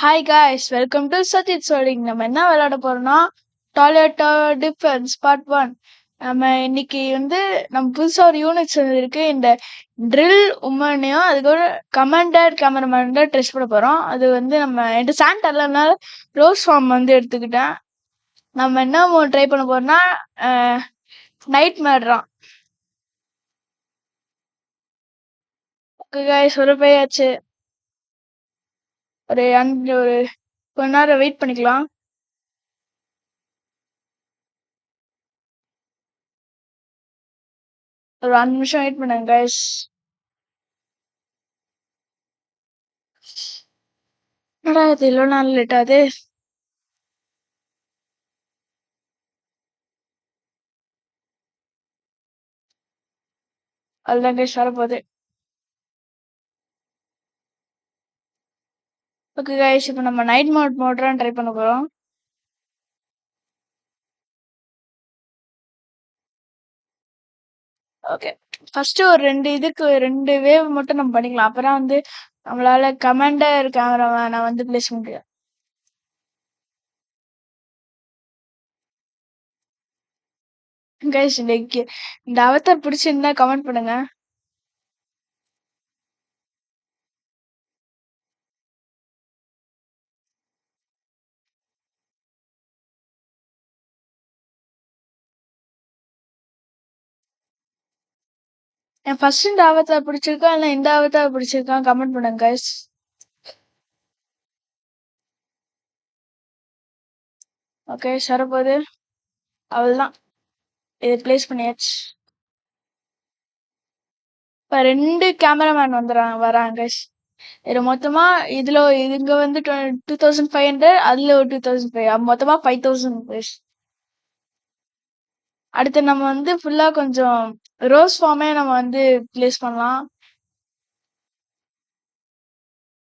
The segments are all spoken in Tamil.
ஹாய் காய்ஸ், வெல்கம் டு சத்யஜ் சோலிங். நம்ம என்ன விளையாட போறோம்னா டாய்லெட் டவர் டிஃபென்ஸ் பார்ட் 1. நம்ம இன்னைக்கு நம்ம புதுசா ஒரு யூனிட்ஸ் இருக்கு. இந்த ட்ரில் உமனையும் அதுக்கப்புறம் கமாண்டர் கேமராமேன் தான் ட்ரெஸ் பண்ண போறோம். அது நம்ம என்கிட்ட சாண்ட் இல்லைனால ரோஸ் ஃபார்ம் எடுத்துக்கிட்டேன். நம்ம என்ன ட்ரை பண்ண போறோம்னா நைட் மேட்ரான். ஓகே காய்ஸ், ஒரு பேயாச்சு. ஒரு கொஞ்ச நேரம் வெயிட் பண்ணிக்கலாம். ஒரு 5 நிமிஷம் வெயிட் பண்ணுங்க காய்ஸ். என்னடா இது இவ்வளோ நாள் லேட் ஆகுது? அதுதான் கைஸ் வரப்போகுது. ஓகே கைஸ், இப்போ நம்ம நைட் மோட்ரான் ட்ரை பண்ண போகிறோம். ஓகே, ஃபர்ஸ்ட் ஒரு ரெண்டு வேவ் மட்டும் நம்ம பண்ணிக்கலாம். அப்புறம் நம்மளால கமாண்டர் கேமராமேனை பிளேஸ் முடியும். கைஸ், இந்த அவதார் பிடிச்சிருந்தா கமெண்ட் பண்ணுங்க. என் ஃபர்ஸ்ட் இந்த அவதார் பிடிச்சிருக்கா இல்லை இந்த அவதார் பிடிச்சிருக்கான்னு கமெண்ட் பண்ணுங்க கைஸ். ஓகே, வரப்போகுது. அவள்தான், இது பிளேஸ் பண்ணியாச்சு. இப்போ 2 கேமராமேன் வராங்க கைஸ். இது மொத்தமா இங்க 2500, அதுல ஒரு 2500, மொத்தமா 5000 கைஸ். அடுத்து நம்ம ஃபுல்லா கொஞ்சம் ரோஸ் ஃபார்மே நம்ம பிளேஸ் பண்ணலாம்.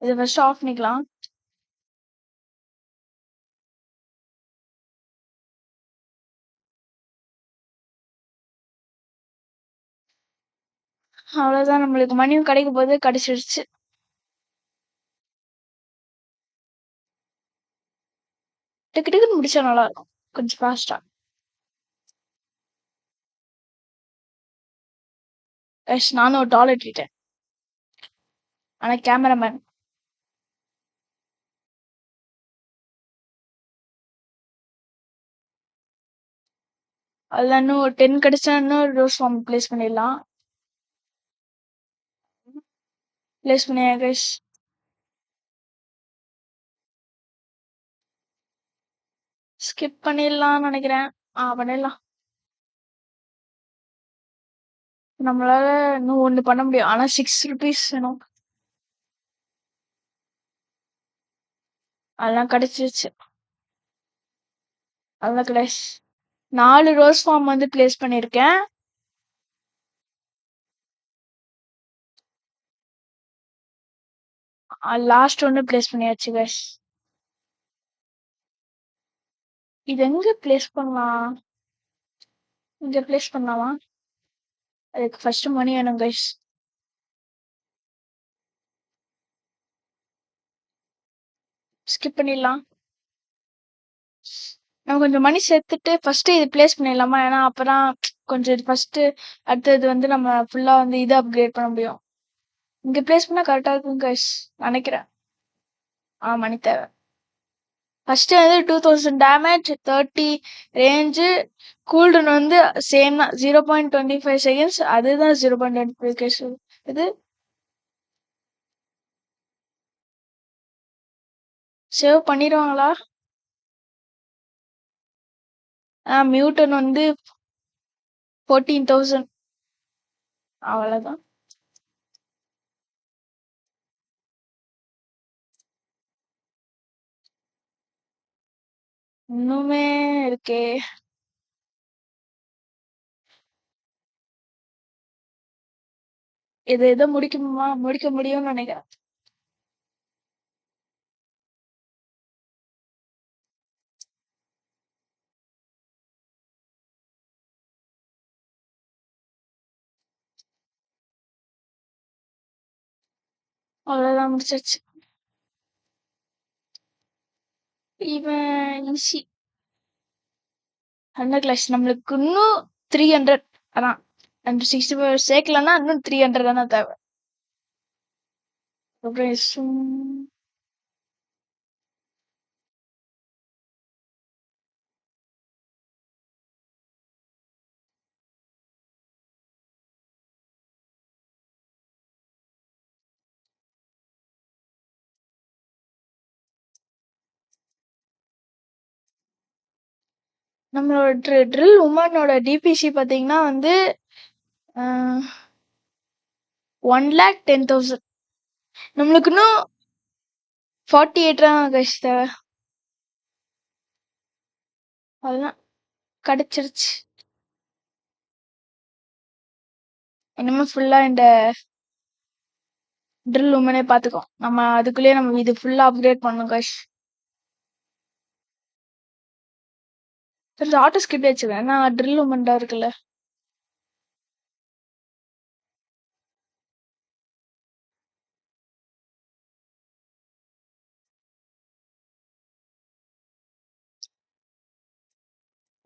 இதை ஃபர்ஸ்ட் ஆஃப் பண்ணிக்கலாம். அவ்வளவுதான், நம்மளுக்கு மணியும் கிடைக்கும் போது கிடைச்சிருச்சு. டக்கு டக்குன்னு முடிச்சா நல்லா இருக்கும், கொஞ்சம் ஃபாஸ்டா. எஸ், நானும் ஒரு டாய்லெட் கிட்டேன். ஆனா கேமராமேன் அதுல இன்னும் ஒரு 10 கிடைச்சா இன்னும் ரோஸ் ஃபார்ம் பிளேஸ் பண்ணிடலாம். பிளேஸ் பண்ணியா கைஸ்? ஸ்கிப் பண்ணிடலாம்னு நினைக்கிறேன். பண்ணிடலாம். நம்மளால இன்னும் ஒண்ணு பண்ண முடியும், ஆனா 6 ருபீஸ் வேணும். அதெல்லாம் கிடைச்சிருச்சு. அதெல்லாம் கிடையாது. 4 ரோஸ் ஃபார்ம் பிளேஸ் பண்ணிருக்கேன். லாஸ்ட் ஒன்னு பிளேஸ் பண்ணியாச்சு கைஸ். இது எங்க பிளேஸ் பண்ணலாம்? இங்க பிளேஸ் பண்ணலாமா? அதுக்கு ஃபர்ஸ்ட் மணி வேணும் கைஸ். ஸ்கிப் பண்ணிடலாம். நம்ம கொஞ்சம் மணி சேர்த்துட்டு ஃபர்ஸ்ட் இது பிளேஸ் பண்ணிடலாமா? ஏன்னா அப்பதான் கொஞ்சம் இது ஃபர்ஸ்ட், அடுத்தது நம்ம ஃபுல்லா இதை அப்கிரேட் பண்ண முடியும். இங்க பிளேஸ் பண்ணா கரெக்டா இருக்கும் கைஸ் நினைக்கிறேன். மணி தேவை. First 2000 damage, 30 range, Coulton same தான், 0.25 செகண்ட்ஸ். அதுதான் 0.25 இது. சேவ் பண்ணிடுவாங்களா? மியூட்டன் 14,000. அவ்வளவுதான். இன்னுமே இருக்கே. இது எதோ முடிக்க முடியும்னு நினைக்கிறேன். அவ்வளவுதான், முடிச்சிருச்சு. இவன் ஈஸி 100 கிளாஸ் நம்மளுக்கு இன்னும் 300 அதான். அந்த 65 சேர்க்கலன்னா இன்னும் 300 தானே தேவை. அப்புறம் நம்மளோட ட்ரில் உமனோட டிபிசி பாத்தீங்கன்னா வந்து 1,10,000. நம்மளுக்கு இன்னும் 48 தான் கைஸ் தேவை. அதெல்லாம் கிடைச்சிருச்சு. இனிமே ஃபுல்லா இந்த ட்ரில் உமனே பாத்துக்கோ. நம்ம அதுக்குள்ளேயே நம்ம இது ஃபுல்லா அப்கிரேட் பண்ணணும் கைஸ். சரி ஆட்டோ ஸ்கிப் வச்சுக்கேன். நான் ட்ரில் உமன் தான் இருக்குல்ல.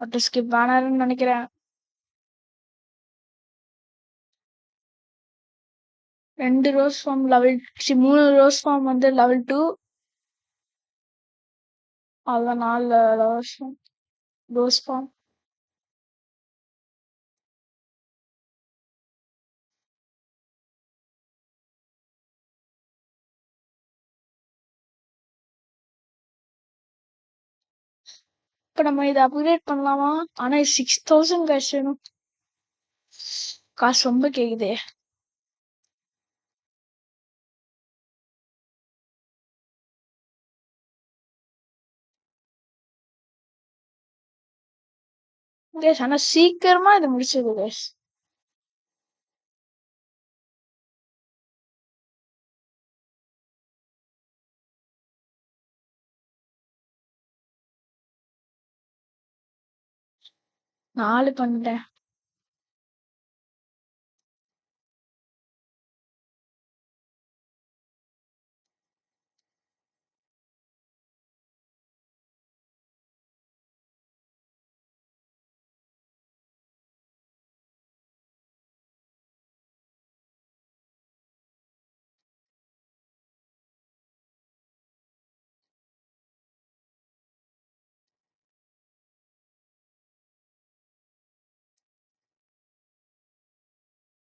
ஆட்டோ ஸ்கிப் வேணாருன்னு நினைக்கிறேன். 2 rows form level 3 rows form வந்து லெவல் 2. அதான் 4 ரோஸ் ஃபார்ம். இப்ப நம்ம இதை அப்கிரேட் பண்ணலாமா? ஆனா 6,000 காசு வேணும். காசு ரொம்ப கேக்குதே. கேஸ் ஆனா சீக்கிரமா இதை முடிச்சது கேஸ். நாலு பண்ணிட்டேன்.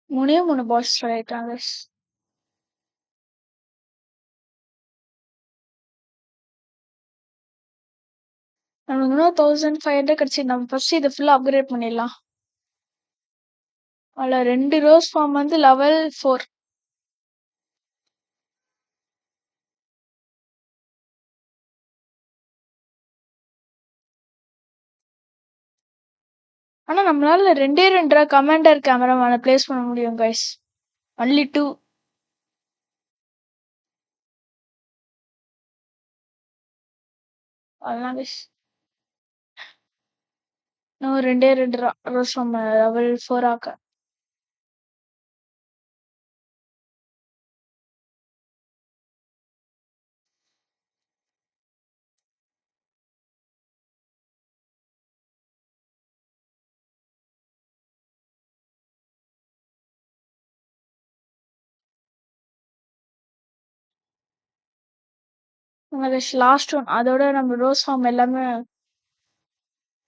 மூணே 3 பாஸ் ஆயிட்டாங்க. நமக்கு இன்னும் 1,500 கிடைச்சி நம்ம ஃபர்ஸ்ட் இதை ஃபுல்லா அப்கிரேட் பண்ணிடலாம். அதுல 2 ரோஸ் ஃபார்ம் வந்து லெவல் 4. ஆனா நம்மளால 2 கமாண்டர் கேமராமேனை பிளேஸ் பண்ண முடியும் கைஸ். ஒன்லி 2. அதெல்லாம் கைஸ் இன்னும் 2 ரோஸ் ஃபார்ம் லெவல் 4 ஆக்க. லாஸ்ட் ஒன் அதோட நம்ம ரோஸ் ஃபார்ம் எல்லாமே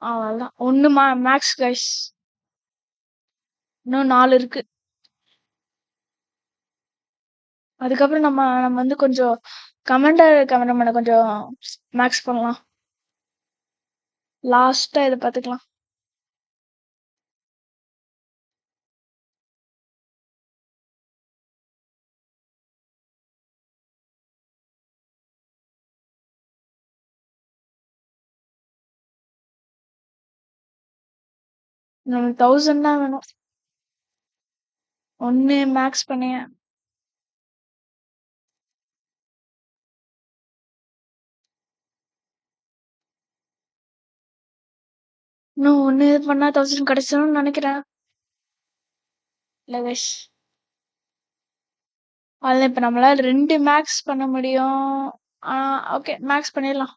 அவ்வளவுதான். 1 மேக்ஸ் கைஸ். இன்னும் 4 இருக்கு. அதுக்கப்புறம் நம்ம நம்ம வந்து கொஞ்சம் கமாண்டர் கேமராமேனை கொஞ்சம் மேக்ஸ் பண்ணலாம். லாஸ்டா இதை பார்த்துக்கலாம். நமக்கு 1000 தான் வேணும். 1 மேக்ஸ் பண்ணிய. இன்னும் 1 இது பண்ணா 1000 கிடைச்சிடும்னு நினைக்கிறேன். இல்ல கைஸ். அதுல இப்ப நம்மளால 2 மேக்ஸ் பண்ண முடியும். ஓகே மேக்ஸ் பண்ணிடலாம்.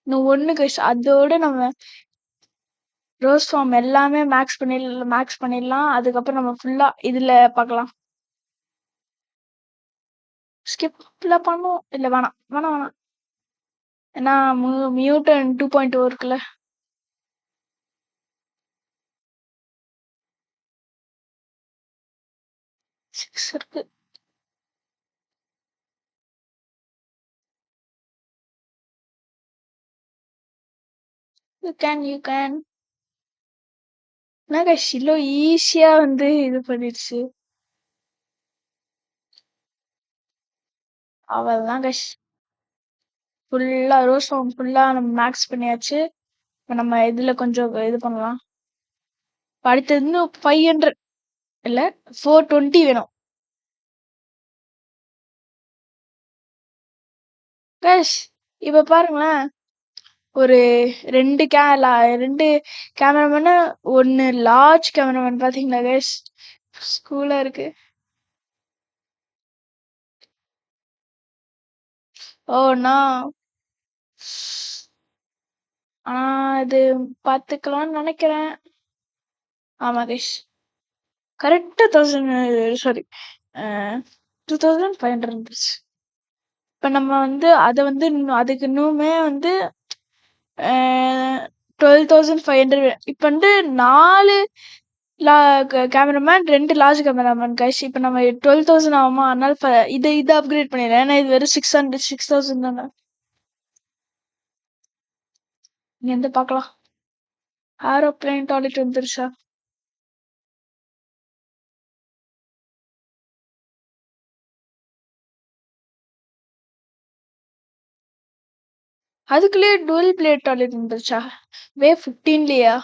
இன்னும் 1 கைஸ். அதோட நம்ம ரோஸ் ஃபார்ம் எல்லாமே மேக்ஸ் பண்ணிடலாம். அதுக்கப்புறம் நம்ம ஃபுல்லா இதுல பார்க்கலாம். ஸ்கிப்ல பண்ணுவோம். இல்ல வேணாம். வேணாம், வேணாம். ஏன்னா மியூட்டன் 2.0 இருக்குல்ல. சிக்ஸ் இருக்கு. You can. என்ன கைஸ் இவ்வளோ ஈஸியா வந்து இது பண்ணிடுச்சு. அவ்வளவுதான் கைஸ். ஃபுல்லா ரோஸ் ஃபார்ம் ஃபுல்லா நம்ம மேக்ஸ் பண்ணியாச்சு. இப்ப நம்ம இதுல கொஞ்சம் இது பண்ணலாம். இப்ப அடுத்தது இன்னும் 500 இல்ல 420 வேணும். கைஸ் இப்ப பாருங்களேன். ஒரு 2 கேமராமேனு 1 லார்ஜ் கேமராமேன் பாத்தீங்களா கைஸ்? ஸ்கூலா இருக்கு. ஓ நான் இது பாத்துக்கலாம்னு நினைக்கிறேன். ஆமா கைஸ். கரெக்டா 1000 சாரி 2500 இருந்துச்சு. இப்ப நம்ம வந்து அதை வந்து அதுக்கு இன்னுமே வந்து 12,500 இப்ப வந்து 4 கேமராமேன் 2 லார்ஜ் கேமராமேன் கைஸ். இப்ப நம்ம 12,000 ஆகுமா? அதனால இது அப்கிரேட் பண்ணிடுறேன். ஏன்னா இது வெறும் 6,000 தானே. நீ வந்து பார்க்கலாம். ஏரோப்ளேன் டாய்லெட் வந்துருச்சா? அதுக்குள்ளேயே டுவெல் பிளேட் டாய்லெட் வந்துருச்சா? வே 15லயா?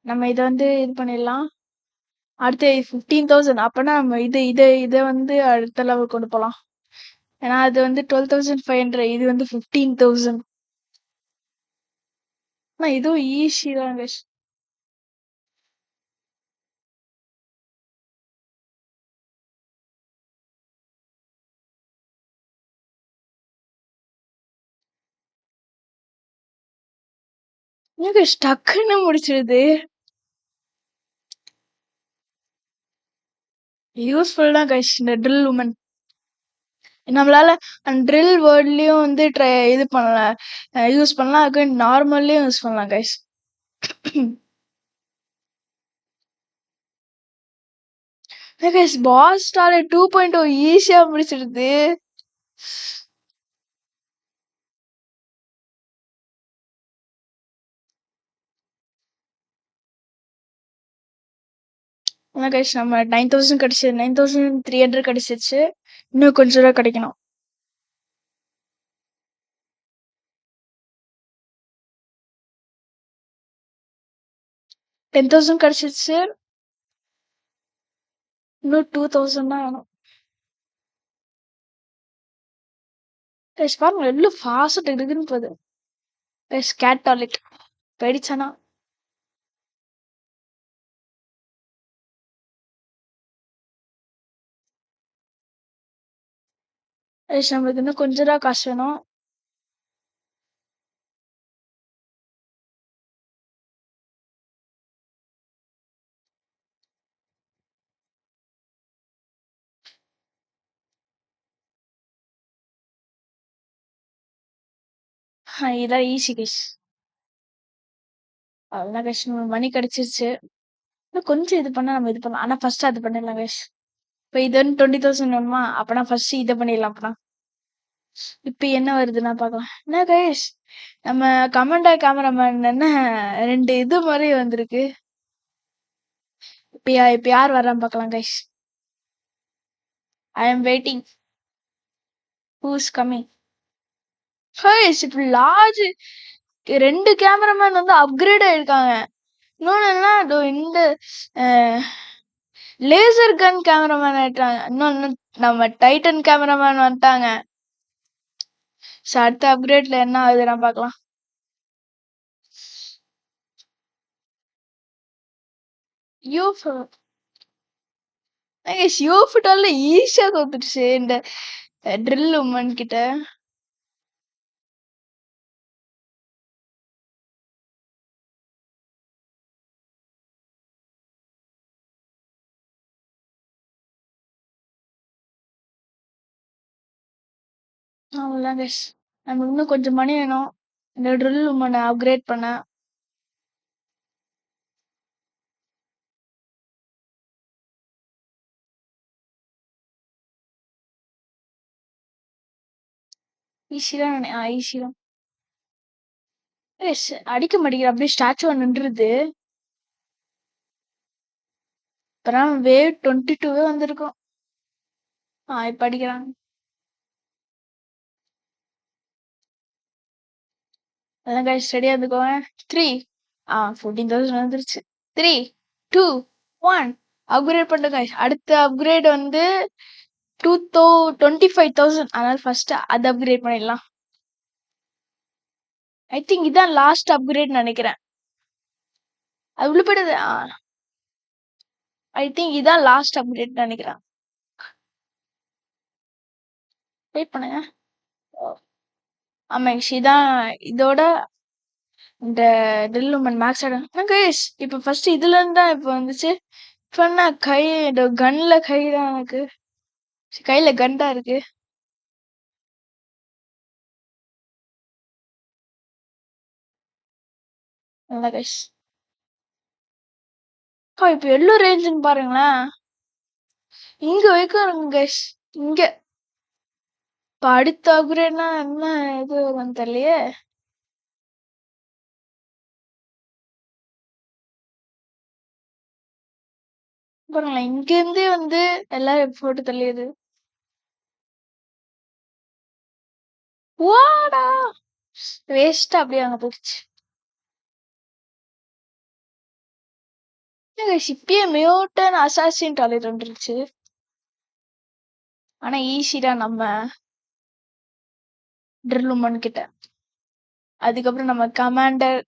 நம்ம இதை வந்து இது பண்ணிடலாம். அடுத்து 15,000. அப்பனா நம்ம இதை வந்து அடுத்த லெவல் கொண்டு போலாம். ஏன்னா அது வந்து 12,500. இது வந்து 15,000. ஆனா இதுவும் ஈஸி தான் guys. டக்குன்னு முடிச்சிருது. யூஸ்ஃபுல் தான் கைஸ் இந்த ட்ரில் உமன். நம்மளால ட்ரில் வேர்ட்லயும் வந்து இது பண்ணலாம், யூஸ் பண்ணலாம். அதுக்கு நார்மல்லயும் யூஸ் பண்ணலாம் கைஸ். கைஸ் பாஸ் டாய்லெட் 2.0 ஈஸியா முடிச்சிருது. கைஸ் நம்ம 9,000 கிடைச்சு 9,300 கிடைச்சிருச்சு. இன்னும் கொஞ்சம் ரூபா கிடைக்கணும். 10,000 கிடைச்சிருச்சு. இன்னும் 2,000 தான் வேணும். கைஸ் பாருங்க எவ்வளவு ஃபாஸ்ட் இருக்குன்னு போகுது. கைஸ் கேட் டாய்லெட் போயிடுச்சானா? கைஸ் நம்மளுக்கு இன்னும் கொஞ்சம் தான் காசு வேணும். இதான் ஈஸி கைஸ். அவ்வளோதான் கைஸ் மணி கிடைச்சிருச்சு. இன்னும் கொஞ்சம் இது பண்ணா நம்ம இது பண்ணலாம். ஆனா ஃபர்ஸ்ட் அது பண்ணிடலாம் கைஸ். இப்போ இது வந்து 20,000 வேணுமா? அப்பனா ஃபர்ஸ்ட் இதை பண்ணிடலாம். அப்பனா இப்ப என்ன வருதுன்னா பார்க்கலாம். என்ன கைஸ் நம்ம கமெண்டா கேமராமேன் என்ன 2 இது மாதிரி வந்திருக்கு. இப்ப யார் வர்றான்னு பார்க்கலாம் guys. I am waiting. Who's coming? Guys இப்ப லார்ஜ் 2 கேமராமேன் வந்து அப்கிரேட் ஆயிருக்காங்க. இன்னொன்னு என்ன இந்த லேசர் கன் கேமராமேன் ஆயிட்டாங்க. இன்னொன்னு நம்ம டைட்டன் கேமராமேன் வந்துட்டாங்க. அடுத்த அப்கிரேட்ல என்ன ஆகுதுன்னா பார்க்கலாம். யூஃப் யூஃபிட்டால ஈஸியா தோத்துடுச்சு இந்த ட்ரில் உமன் கிட்ட. அவ்வளவுதான் கைஸ். நமக்கு இன்னும் கொஞ்சம் மணி வேணும் இந்த ட்ரில் உமனை அப்கிரேட் பண்ண. ஈஸி தான் ஈஸி தான். அடிக்க மாட்டேங்கிற அப்படியே ஸ்டாச்சுவா நின்றுது. அப்புறம் வேவ் 22 வந்திருக்கும். இப்ப அடிக்கிறாங்க. அதான் கைஸ் ரெடியா இருந்துக்கோங்க. 3 14,000 வந்துருச்சு. 3 2 1 அப்கிரேட் பண்ணுங்க கைஸ். அடுத்த அப்கிரேட் வந்து 25,000. அதனால ஃபர்ஸ்ட் அதை அப்கிரேட் பண்ணிடலாம். ஐ திங்க் இதான் லாஸ்ட் அப்கிரேட் நினைக்கிறேன். அது உள்ள போயிடுது. ஐ திங்க் இதான் லாஸ்ட் அப்கிரேட் நினைக்கிறேன். வெயிட் பண்ணுங்க. ஆமா இதான் இதோட இந்த ட்ரில் உமன் மேக்ஸ் கைஸ். இப்ப ஃபர்ஸ்ட் இதுல இருந்தா இப்ப வந்துச்சு. இப்ப என்ன கை கன்ல கை தான் எனக்கு. கையில கன் தான் இருக்கு. நல்லா கைஸ். இப்ப எல்லோ ரேஞ்சுன்னு பாருங்களேன். இங்க வைக்கும் கைஸ். இங்க இப்ப அடுத்த அப்கிரேட்னா என்ன இது வரும்னு தெரியலையே. பாருங்களேன் இங்க இருந்தே வந்து எல்லாரும் போட்டு தள்ளியது. வாடா வேஸ்டா அப்படியே அங்க போயிடுச்சு. இப்பயே மியூட்டன் அசாசின் டாலர் வந்துருச்சு. ஆனா ஈஸி தான் நம்ம ட்ரில் உமன் கிட்ட. அதுக்கப்புறம் நம்ம கமாண்டர்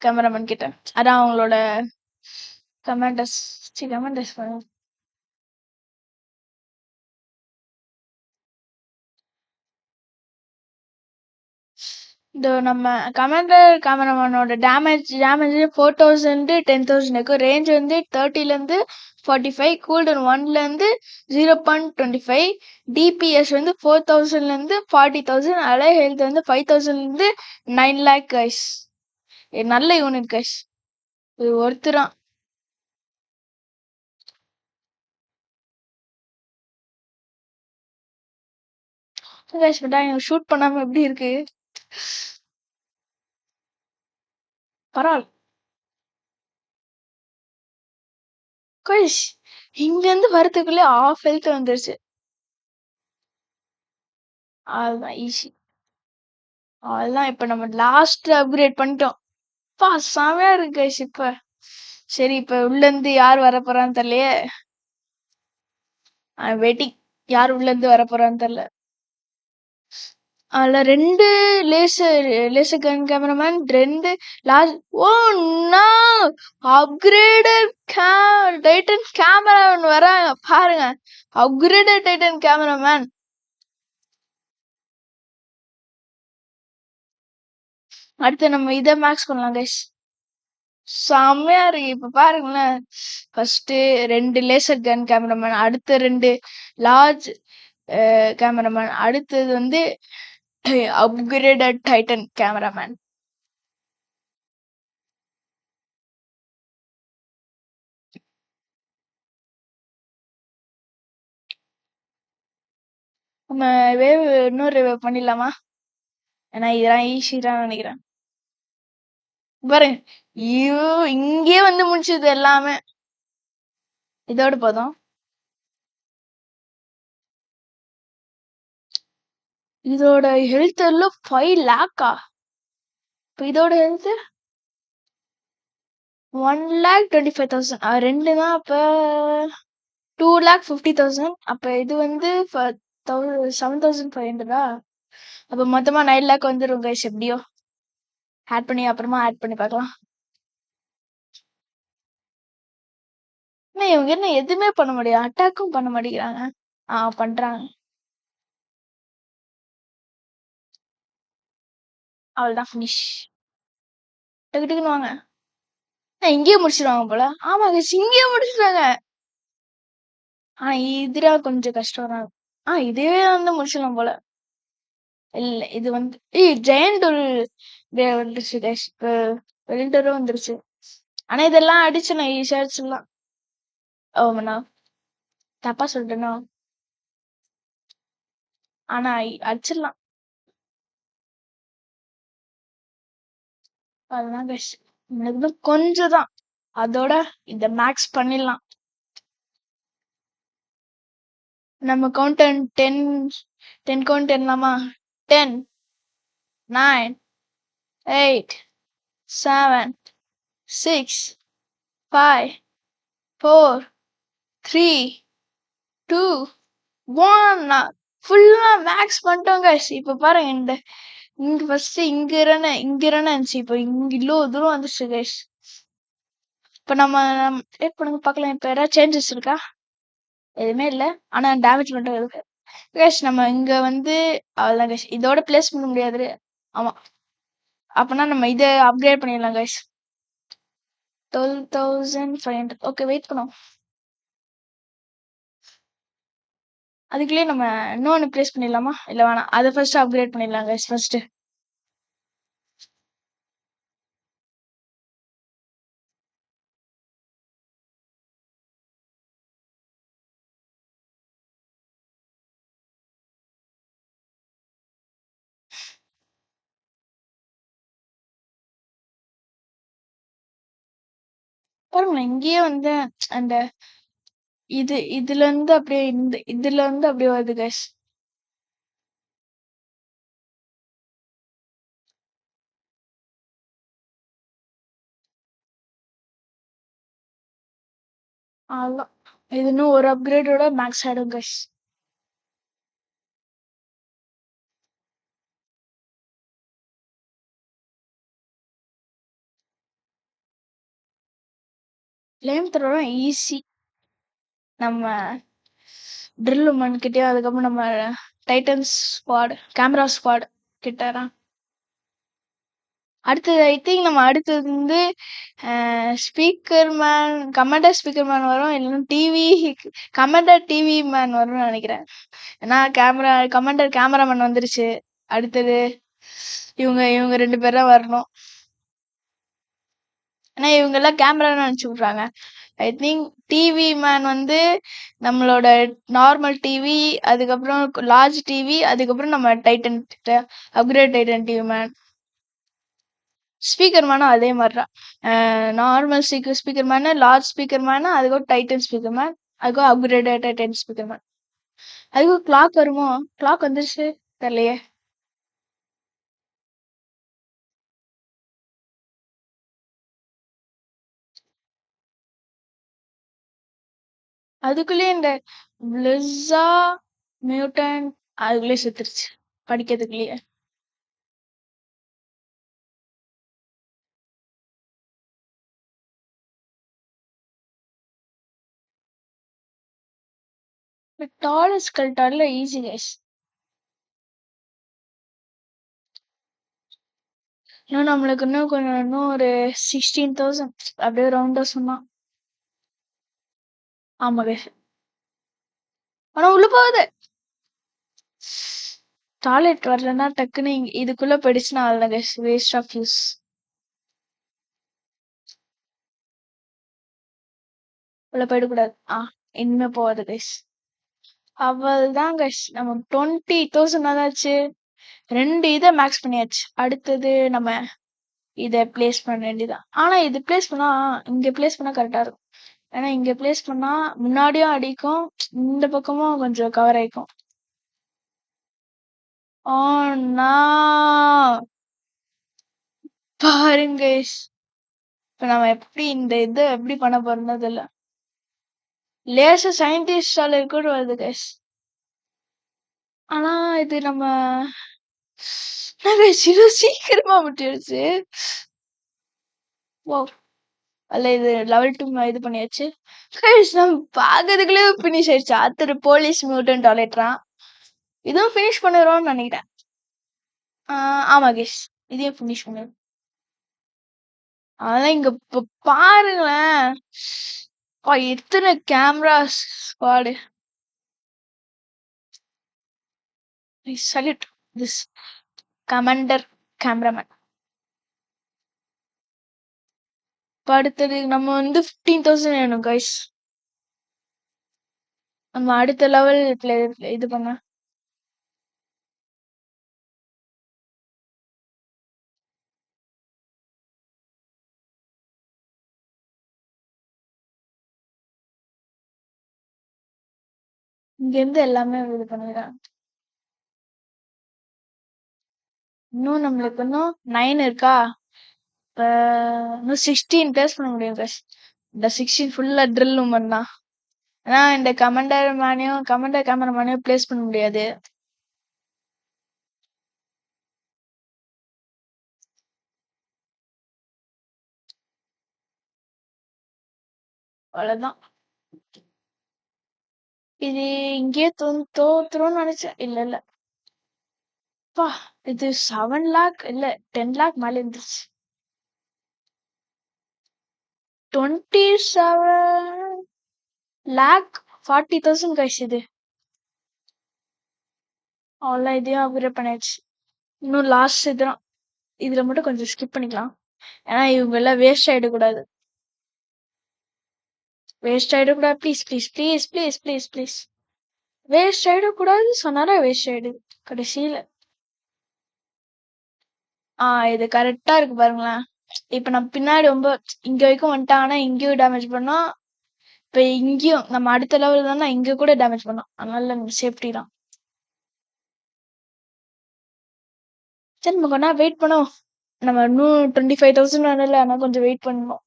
கேமராமேன் கிட்ட. அதான் அவங்களோட கமாண்டர்ஸ் கமாண்டர்ஸ் இந்த நம்ம கமாண்டர் கேமராமேனோட டேமேஜ் 4,000 10,000 இருக்கும். ரேஞ்ச் வந்து 30ல இருந்து 45, கூல்டன் 1ல இருந்து 0.25, டிபிஎஸ் வந்து 4,000ல இருந்து 40,000, அலை ஹெல்த் வந்து 5,000ல இருந்து 9 லேக் கைஸ். நல்ல யூனிட் கைஸ். இது ஒருத்தரான். கைஸ் ஷூட் பண்ணாம எப்படி இருக்கு? பரவாயில்ல கைஸ். இங்க இருந்து வரதுக்குள்ளே ஆஃப் ஹெல்த் வந்துருச்சு. அதுதான் ஈஸி. அவ்வளவுதான். இப்ப நம்ம லாஸ்ட் அப்கிரேட் பண்ணிட்டோம். செமையா இருக்கு கைஸ் இப்ப. சரி இப்ப உள்ள இருந்து யார் வர போறான்னு தெரியலையே. வெயிட்டிங். யார் உள்ள இருந்து வர போறான்னு தெரியல. அதுல 2 laser gun cameraman 2 lost. Oh no upgraded Titan cameraman வராங்க பாருங்க. Upgraded Titan cameraman. அடுத்து நம்ம இதை மேக்ஸ் பண்ணலாம் கைஸ். செம்மையா இருக்கு இப்ப பாருங்களேன். ஃபர்ஸ்ட் 2 லேசர் கன் கேமராமேன், அடுத்த 2 லார்ஜ் கேமராமேன், அடுத்தது வந்து அப்கிரேடட் டைட்டன் கேமராமேன். நம்ம வேவ் இன்னொரு வேவ் பண்ணிடலாமா? ஏன்னா இதெல்லாம் ஈஸி தான் நினைக்கிறேன். பாருங்க ஐயோ இங்கே வந்து முடிச்சது எல்லாமே. இதோட போதும். இதோட ஹெல்த் எல்லாம் 5 லேக்கா? இப்ப இதோட ஹெல்த் 1,25,000. ரெண்டு தான். அப்ப 2,50,000. அப்ப இது வந்து 7,500. அப்ப மொத்தமா 9 லேக் வந்துரும் கைஸ். எப்படியோ ஆட் பண்ணி அப்புறமா ஆட் பண்ணி பார்க்கலாம். இவங்க என்ன எதுவுமே பண்ண முடியாது, அட்டாக்கும் பண்ண மாட்டேங்கிறாங்க. பண்றாங்க. அவ்வளவுதான், ஃபினிஷ். டக்கு டக்குன்னு வாங்க. இங்கேயே முடிச்சிருவாங்க போல. ஆமாங்க, இங்கேயே முடிச்சிட்டாங்க. இதுல கொஞ்சம் கஷ்டம் தான். இதுவே வந்து முடிச்சிடலாம் போல. இல்ல, இது வந்து ஜெயண்ட் ஒரு வந்துருச்சு guys. இப்ப வெலிண்டரும் வந்துருச்சு. ஆனா இதெல்லாம் அடிச்சு நான் ஈஸியா அடிச்சிடலாம். ஓமனா தப்பா சொல்லிட்டேனா? ஆனா அடிச்சிடலாம். அதுதான் guys. எனக்கு இன்னும் கொஞ்சம் தான். அதோட இத மேக்ஸ் பண்ணிடலாம். நம்ம கவுண்ட் 10 10 கவுண்ட் என்னலாமா? 10 9 8 7 6 5 4 3 2 1 ஃபுல்லா மேக்ஸ் பண்ணிட்டோம் guys. இப்ப பாருங்க, இங்க ஃபர்ஸ்ட் இங்க இருந்துச்சு, இப்போ இங்க இவ்வளோ தூரம் வந்துச்சு guys. இப்ப நம்ம வெயிட் பண்ணுங்க பார்க்கலாம். இப்ப ஏதாவது சேஞ்சஸ் இருக்கா? எதுவுமே இல்ல. ஆனா டேமேஜ் மட்டும் இருக்கு guys. நம்ம இங்க வந்து அவ்வளவுதான் guys. இதோட பிளேஸ் பண்ண முடியாது. ஆமா, அப்பனா நம்ம இதை அப்கிரேட் பண்ணிடலாம் guys. 12,500. ஓகே, வெயிட் பண்ணுவோம். அதுக்குள்ளேயே நம்ம இன்னொன்னு பிளேஸ் பண்ணிடலாமா? இல்ல வேணாம், அதை ஃபர்ஸ்ட் அப்கிரேட் பண்ணிடலாம் guys. ஃபர்ஸ்ட் பாருங்களேன், இங்கேயே வந்து அந்த இதுல இருந்து அப்படியே இதுல இருந்து அப்படியே வருது guys. அவ்வளோதான். இது இன்னும் ஒரு அப்கிரேடோட மேக்ஸ் ஆயிடும் guys. ஃப்ளேம் த்ரோலாம் ஈஸி. நம்ம ட்ரில் உமன் கிட்டே, அதுக்கப்புறம் நம்ம டைட்டன்ஸ் ஸ்குவாட், கேமரா ஸ்குவாட் கிட்டலாம். அடுத்தது ஐ திங்க் நம்ம அடுத்தது வந்து speaker man, commander speaker man வரும். இல்லைன்னா டிவி கமாண்டர் டிவி மேன் வரும்னு நினைக்கிறேன். ஏன்னா கமாண்டர் கேமராமேன் வந்துருச்சு. அடுத்தது இவங்க இவங்க 2 பேர் தான் வரணும். ஏன்னா இவங்க எல்லாம் கேமரா நினைச்சு விட்றாங்க. ஐ திங்க் டிவி மேன் வந்து நம்மளோட நார்மல் டிவி, அதுக்கப்புறம் லார்ஜ் டிவி, அதுக்கப்புறம் நம்ம Titan upgrade Titan TV man. Speaker மேனும் அதே மாதிரி தான். Normal speaker man, large speaker man, அதுக்கப்புறம் டைட்டன் ஸ்பீக்கர் மேன், அதுக்கப்புறம் அப்கிரேட் டைட்டன் ஸ்பீக்கர் மேன். அதுக்கும் கிளாக் வருமோ? கிளாக் வந்துருச்சு தெரியலையே. அதுக்குள்ளேயே இந்த பிளிஸா மியூட்டன் அதுக்குள்ளேயே செத்துருச்சு படிக்கிறதுக்குள்ளேயே. டாலஸ்ட் கல்ட்டால ஈஸி கைஸ். இன்னும் நம்மளுக்கு இன்னும் கொஞ்சம், இன்னும் ஒரு 16,000 அப்படியே ரவுண்டா சொன்னா. ஆமா கைஸ். ஆனா உள்ள போகுது. டாய்லெட் வரலன்னா டக்குன்னு இதுக்குள்ள போயிடுச்சுன்னா அவ்வளோதான் கைஸ், வேஸ்ட் ஆஃப் யூஸ். உள்ள போயிடக்கூடாது. இனிமே போகாது கைஸ். அவ்வளவுதான் கைஸ், நம்ம 20,000 ஆச்சு. 2 இதை மேக்ஸ் பண்ணியாச்சு. அடுத்தது நம்ம இதை பிளேஸ் பண்ண வேண்டியதான். ஆனா இது பிளேஸ் பண்ணா, இங்க பிளேஸ் பண்ணா கரெக்டா இருக்கும். ஏன்னா இங்க பிளேஸ் பண்ணா முன்னாடியும் அடிக்கும், இந்த பக்கமும் கொஞ்சம் கவர் ஆயிக்கும். பாருங்க guys. இப்ப நம்ம எப்படி இந்த இதை எப்படி பண்ண போறோம்னு தெரியல. லேசர் சயின்டிஸ்டால கூட வருது guys. ஆனா இது நம்ம சீக்கிரமா முடிச்சிருச்சு. Wow. அல்ல இது லெவல் 2 இது பண்ணியாச்சு. கைஸ் நம்ம பாக்கிறதுக்குள்ளே ஃபினிஷ் ஆயிடுச்சு. அடுத்தது போலீஸ் மியூட்டன்ட் டாய்லெட்ரா. இதுவும் ஃபினிஷ் பண்ணிடுவோம்னு நினைக்கிறேன். ஆமா கைஸ், இதையும் ஃபினிஷ் பண்ணிடுவோம். அதெல்லாம் இங்க பாருங்களேன், எத்தனை camera squad. Salute this commander cameraman. அடுத்தது நம்ம வந்து 15,000 வேணும் கைஸ். நம்ம அடுத்த லெவல் இது பண்ண இங்க இருந்து எல்லாமே இது பண்ணிடுறேன். இன்னும் நம்மளுக்கு இன்னும் 9 இருக்கா. இப்ப இன்னும் 16 பிளேஸ் பண்ண முடியும் கைஸ். இந்த 16 ஃபுல்லா ட்ரில் உமன் தான். ஆனா இந்த கமாண்டர் கேமராமேனையும் பிளேஸ் பண்ண முடியாது. அவ்வளவுதான். இது இங்கேயே தோத்துரும்னு நினைச்சேன். இல்ல பா, இது 7 லேக் இல்ல 10 லேக் மேல இருந்துச்சு. 27 லேக் 40,000 கைஸ். இது அவ்வளோ இதையும் அப்கிரேட் பண்ணியாச்சு. இன்னும் லாஸ்ட் இதுதான். இதுல மட்டும் கொஞ்சம் ஸ்கிப் பண்ணிக்கலாம். ஏன்னா இவங்க எல்லாம் வேஸ்ட் ஆயிடக்கூடாது. வேஸ்ட் ஆயிடக்கூடாது. Please please please please please please waste ஆயிடக்கூடாது சொன்னாரா வேஸ்ட் ஆயிடுது கடைசியில. இது கரெக்டா இருக்கு பாருங்களேன். இப்ப நம்ம பின்னாடி ரொம்ப இங்க வரைக்கும் வந்துட்டாங்கன்னா இங்கேயும் டேமேஜ் பண்ணோம். இப்ப இங்கேயும் நம்ம அடுத்த லெவல் தானே, இங்க கூட டேமேஜ் பண்ணோம். அதனால சேஃப்டி தான். சரி நம்ம கொஞ்ச நேரம் வெயிட் பண்ணுவோம். நம்ம இன்னும் 25,000 வரல, ஆனா கொஞ்சம் வெயிட் பண்ணணும்.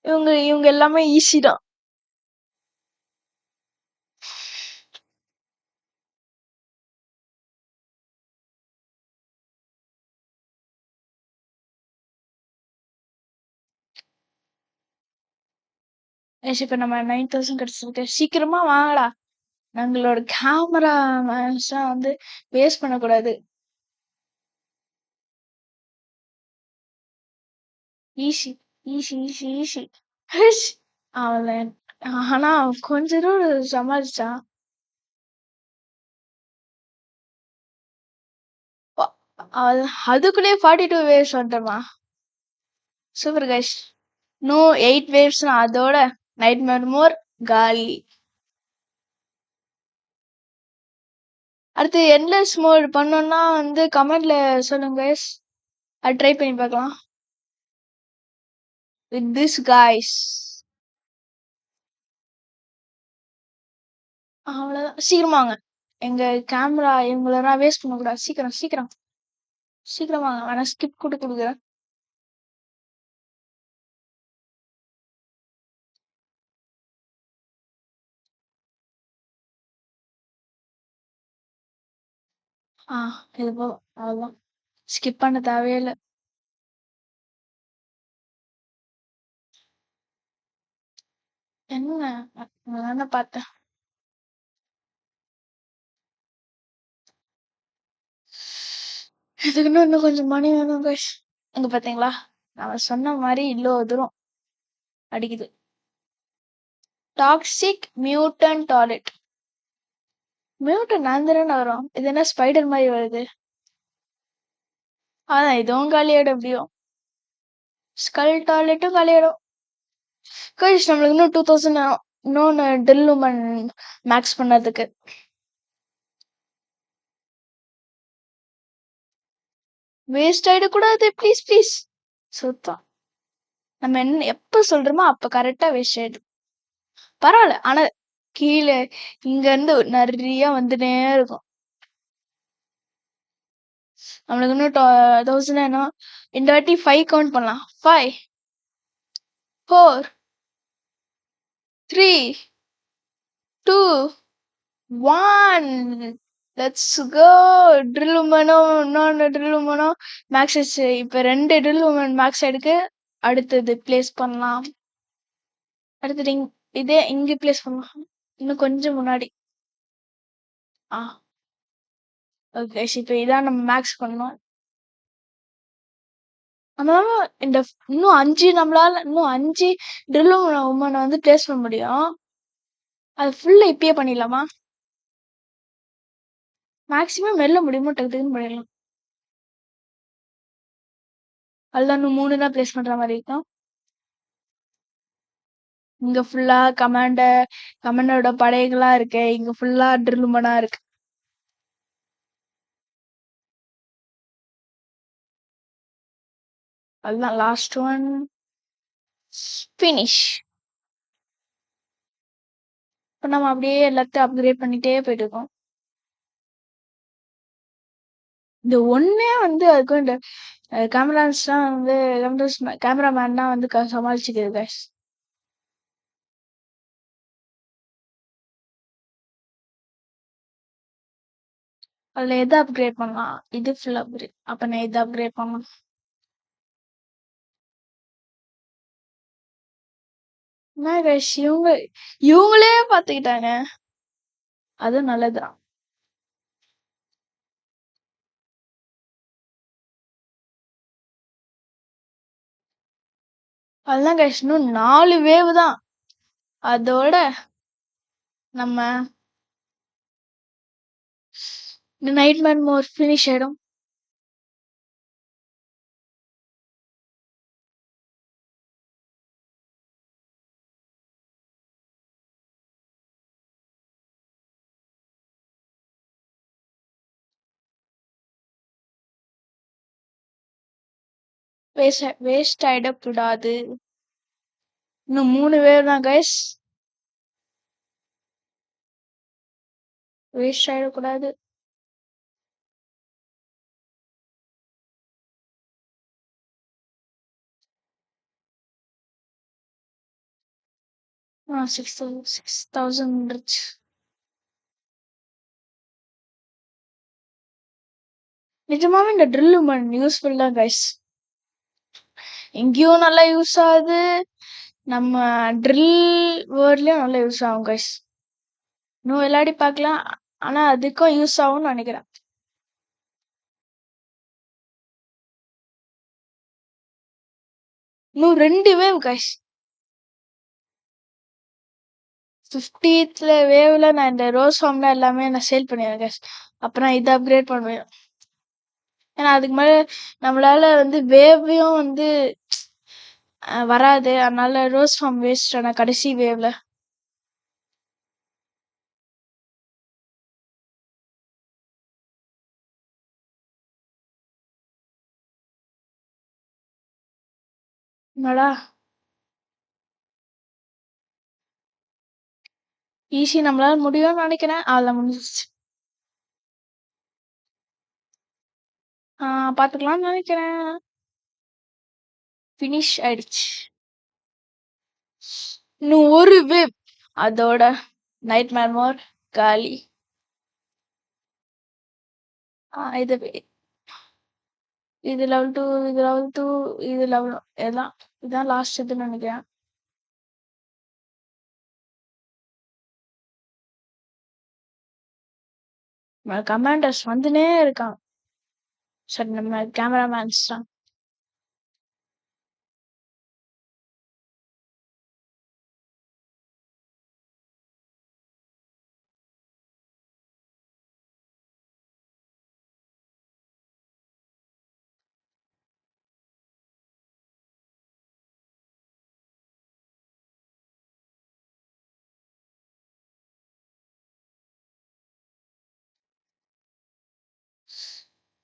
இவங்க எல்லாமே ஈஸி தான். இப்ப நம்ம 9,000 கிடைச்சிருக்கு. சீக்கிரமா வாங்கடா. நம்மளோட கேமரா வந்து வேஸ்ட் பண்ணக்கூடாது. Easy easy easy easy. அவன் ஆனா கொஞ்ச தூரம் சமாளிச்சான். அதுக்குள்ளே 42 வேவ்ஸ் வந்துட்டோமா. Super guys. No 8 waves. அதோட நைட் மோர் காலி. அடுத்து என்லெஸ் மோட் பண்ணோம்னா வந்து கமெண்ட்ல சொல்லுங்க கைஸ். அது ட்ரை பண்ணி பார்க்கலாம். With this guys. அவ்வளவுதான். சீக்கிரம் வாங்க. எங்க கேமரா இவங்களெல்லாம் வேஸ்ட் பண்ணக்கூடாது. சீக்கிரம் சீக்கிரம் சீக்கிரம் வாங்க. வேணா ஸ்கிப் கொடுக்குறேன். இது போதும். அவ்வளவுதான். ஸ்கிப் பண்ண தேவையில்லை. என்ன நானே பார்த்தேன். இதுக்குன்னு இன்னும் கொஞ்சம் மணி வேணும் கைஸ். இங்க பாத்தீங்களா, நான் சொன்ன மாதிரி இவ்வளோ தூரம் அடிக்குது. Toxic mutant toilet. மியூட்டன் ஆந்திரன்னு வரும். இது என்ன ஸ்பைடர் மாதிரி வருது. அதான் இதுவும் காலியாயிடும் எப்படியும். ஸ்கல் டாய்லெட்டும் காலியாயிடும். கைஸ் நம்மளுக்கு இன்னும் 2,000 இன்னொன்னு ட்ரில் உமன் மேக்ஸ் பண்ணதுக்கு. வேஸ்ட் ஆயிடக்கூடாது. Please please. சுத்தம் நம்ம என்ன எப்ப சொல்றோமோ அப்ப கரெக்டா வேஸ்ட் ஆயிடும். பரவாயில்ல. ஆனா கீழே இங்க இருந்து நிறைய வந்துட்டே இருக்கும். நம்மளுக்கு இன்னும் 1000 வேணும். இந்த வாட்டி 5 கவுண்ட் பண்ணலாம். 5 4 3 2 1 லெட்ஸ் கோ. ட்ரில் உமனும் இன்னொன்னு ட்ரில் உமனும் மேக்ஸ் ஆயிடுச்சு. இப்ப 2 ட்ரில் உமன் மேக்ஸ் ஆயிடுக்கு. அடுத்தது பிளேஸ் பண்ணலாம். அடுத்தது இதே இங்க பிளேஸ் பண்ணலாம். இன்னும் கொஞ்சம் முன்னாடி. ஆ ஓகே. இப்ப இதான் நம்ம மேக்ஸ் பண்ணணும். நம்மளால இன்னும் 5 ட்ரில் உமன வந்து பிளேஸ் பண்ண முடியும். அது ஃபுல்லா இப்பயே பண்ணிடலாமா? மேக்ஸிமம் வெளில முடியுமோ டக்கு டக்குன்னு பண்ணிடலாம். அதுதான் இன்னும் 3 தான் பிளேஸ் பண்ற மாதிரி இருக்கும். இங்க ஃபுல்லா கமாண்டரோட படைகளா இருக்கு. இங்க ஃபுல்லா ட்ரில் உமனா இருக்கு. அதுதான் லாஸ்ட் ஒன். ஃபினிஷ். இப்ப நம்ம அப்படியே எல்லாத்தையும் அப்கிரேட் பண்ணிட்டே போயிட்டு இருக்கோம். இந்த ஒண்ணே வந்து அதுக்கும் இந்த கேமராஸ்லாம் வந்து கேமராமேன் தான் வந்து சமாளிச்சுக்குது கைஸ். அதுல எதை அப்கிரேட் பண்ணலாம்? இது ஃபுல் அப்கிரேட். அப்ப நான் எதை அப்கிரேட் பண்ணலாம்? என்ன கைஸ் இவங்களே பாத்துக்கிட்டாங்க. அதுவும் நல்லதுதான். அதுதான் கைஸ் இன்னும் 4 வேவ் தான். அதோட நம்ம இந்த நைட்மேர் மோர் ஃபினிஷ் ஆயிடும். வேஸ்ட் ஆயிடக்கூடாது. இன்னும் 3 வேவ் தான் கைஸ். வேஸ்ட் ஆயிடக்கூடாது. ஆ 6,000 வந்துருச்சு. நிஜமாவே இந்த ட்ரில் யூஸ்ஃபுல் தான் கைஸ். எங்கேயும் நல்லா யூஸ் ஆகுது. நம்ம ட்ரில் வேர்ட்லயும் நல்லா யூஸ் ஆகும் கைஸ். இன்னும் விளையாடி பார்க்கலாம். ஆனா அதுக்கும் யூஸ் ஆகும்னு நினைக்கிறேன். இன்னும் 2 வேவ் கைஸ். 50th வேவ்ல நான் இந்த ரோஸ் ஃபார்ம்ல எல்லாமே நான் சேல் பண்ணிடுறேன் கைஸ். அப்புறம் இதை அப்கிரேட் பண்ணுவேன். ஏன்னா அதுக்கு மேல நம்மளால வந்து வேவையும் வந்து வராது. அதனால ரோஸ் ஃபார்ம் வேஸ்ட் ஆன கடைசி வேவ்ல. என்னடா ஈஸி நம்மளால முடியும்னு நினைக்கிறேன். அதெல்லாம் முடிஞ்சிருச்சு. பாத்துக்கலாம்னு நினைக்கிறேன். ஃபினிஷ் ஆயிடுச்சு. இன்னும் ஒரு வேவ். அதோட நைட்மேர் மோர் காலி. இது இது லெவல் 2, இது லெவல் 2, இது லெவல் எல்லாம் இதான் லாஸ்ட் இதுன்னு நினைக்கிறேன். கமாண்டர்ஸ் வந்துனே இருக்கான். சரி நம்ம கேமராமேன்ஸ் தான்.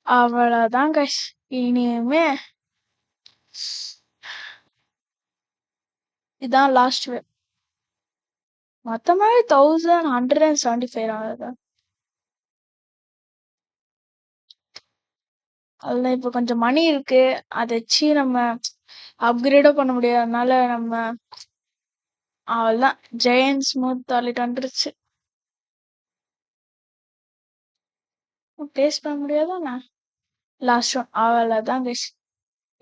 அவ்வளவுதான் கைஸ். இனிமே இதான் லாஸ்ட் வேவ். மொத்தமாவே 1175 ஆகுது. அதுல இப்ப கொஞ்சம் மணி இருக்கு. அதை வச்சு நம்ம அப்கிரேடும் பண்ண முடியாதனால நம்ம அவ்வளவுதான். ஜெயண்ட் ஸ்மூத் டாய்லெட் வந்துருச்சு. பேஸ் பண்ண முடியாதானே? Last one. அவ்வளவுதான் கைஸ்.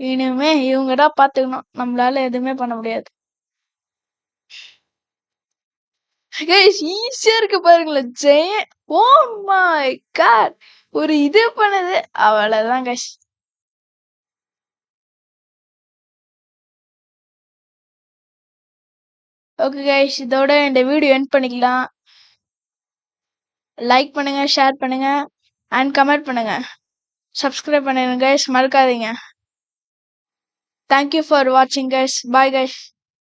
இனிமே இவங்க தான் பாத்துக்கணும். நம்மளால எதுவுமே பண்ண முடியாது. கைஸ் ஈஸியா இருக்கு பாருங்களேன். ஓ மை காட், ஒரு இது பண்ணுது, அவ்வளவுதான் கைஸ். ஓகே கைஸ், இதோட இந்த வீடியோ எண்ட் பண்ணிக்கலாம். லைக் பண்ணுங்க, ஷேர் பண்ணுங்க அண்ட் கமெண்ட் பண்ணுங்க. சப்ஸ்கிரைப் பண்ணுங்க கைஸ், மறக்காதீங்க. தேங்க்யூ ஃபார் வாட்சிங் கைஸ். Bye guys.